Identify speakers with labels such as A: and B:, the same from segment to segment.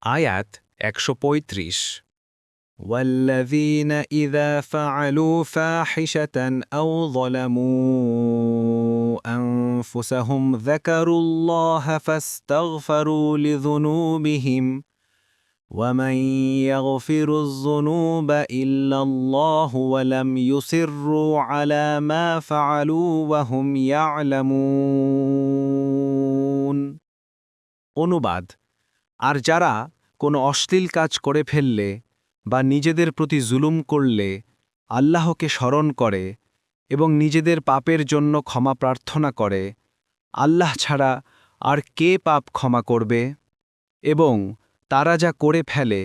A: আয়াত ১৩৫
B: والذين إذا فعلوا فاحشة أو ظلموا أنفسهم ذكروا الله فاستغفروا لذنوبهم ومن يغفر الذنوب إلا الله ولم يصروا على ما فعلوا وهم يعلمون
A: অনুবাদ আর যারা কোনো অশ্লীল কাজ করে ফেললে বা নিজেদের প্রতি জুলুম করলে আল্লাহকে স্মরণ করে এবং নিজেদের পাপের জন্য ক্ষমা প্রার্থনা করে আল্লাহ ছাড়া আর কে পাপ ক্ষমা করবে এবং তারা যা করে ফেলে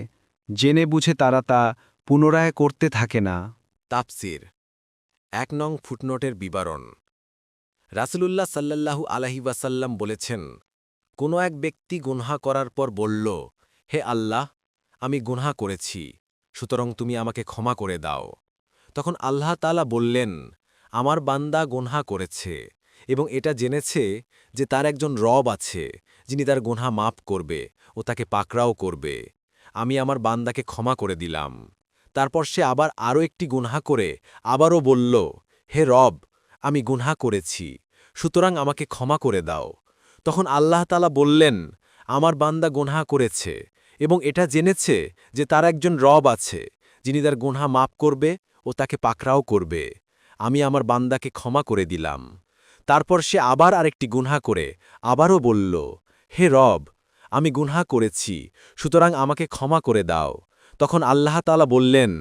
A: জেনে বুঝে তারা তা পুনরায় করতে থাকে না।
C: তাফসির ১ নং ফুটনোটের বিবরণ রাসূলুল্লাহ সাল্লাল্লাহু আলাইহি ওয়াসাল্লাম বলেছেন, কোনো এক ব্যক্তি গুনহা করার পর বলল, হে আল্লাহ, আমি গুনহা করেছি, সুতরাং তুমি আমাকে ক্ষমা করে দাও। তখন আল্লাহ তাআলা বললেন, আমার বান্দা গুনহা করেছে এবং এটা জেনেছে যে তার একজন রব আছে যিনি তার গুনহা মাফ করবে ও তাকে পাকড়াও করবে। আমি আমার বান্দাকে ক্ষমা করে দিলাম। তারপর সে আবার আরও একটি গুনহা করে আবারও বলল, হে রব, আমি গুনহা করেছি, সুতরাং আমাকে ক্ষমা করে দাও। তখন আল্লাহ তাআলা বললেন, আমার বান্দা গুনহা করেছে এবং এটা জেনেছে যে তার একজন রব আছে যিনি তার গুনহা মাফ করবে ও তাকে পাকড়াও করবে। আমি আমার বান্দাকে ক্ষমা করে দিলাম। তারপর সে আবার আরেকটি গুনহা করে আবারও বলল, হে রব, আমি গুনহা করেছি, সুতরাং আমাকে ক্ষমা করে দাও। তখন আল্লাহ তাআলা বললেন,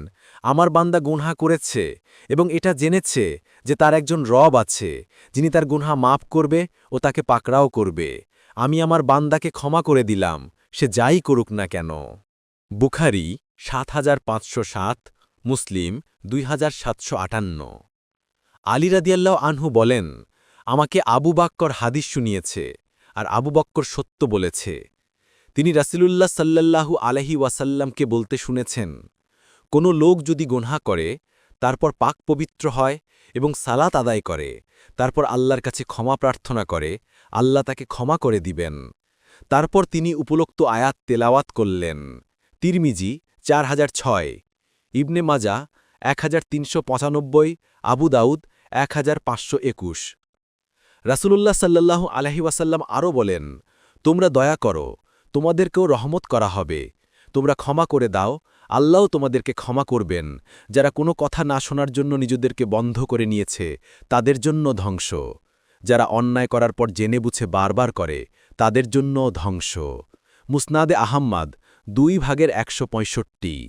C: আমার বান্দা গুনহা করেছে এবং এটা জেনেছে যে তার একজন রব আছে যিনি তার গুনহা মাফ করবে ও তাকে পাকড়াও করবে। আমি আমার বান্দাকে ক্ষমা করে দিলাম, সে যাই করুক না কেন। বুখারী ৭৫০৭, মুসলিম ২৭৫৮। আলী রাদিয়াল্লাহু আনহু বলেন, আমাকে আবু বকর হাদিস শুনিয়েছে আর আবু বকর সত্য বলেছে। তিনি রাসূলুল্লাহ সাল্লাল্লাহু আলাইহি ওয়াসাল্লামকে বলতে শুনেছেন, কোনো লোক যদি গুনহা করে তারপর পাক পবিত্র হয় এবং সালাত আদায় করে তারপর আল্লাহর কাছে ক্ষমা প্রার্থনা করে, আল্লাহ তাকে ক্ষমা করে দিবেন। তারপর তিনি উপলোক্ত আয়াত তেলাওয়াত করলেন। তিরমিজি ৪০০৬, ইবনে মাজাহ ১৩৯৫, আবু দাউদ ১৫২১। রাসূলুল্লাহ সাল্লাল্লাহু আলাইহি ওয়াসাল্লাম আরও বলেন, তোমরা দয়া করো, তোমাদেরকেও রহমত করা হবে। তোমরা ক্ষমা করে দাও, আল্লাহও তোমাদেরকে ক্ষমা করবেন। যারা কোনো কথা না শোনার জন্য নিজেদেরকে বন্ধ করে নিয়েছে তাদের জন্য ধ্বংস। যারা অন্যায় করার পর জেনে বুঝে বারবার করে তাদের জন্য ধ্বংস। মুসনাদে আহম্মদ ২ ভাগের ১৬৫।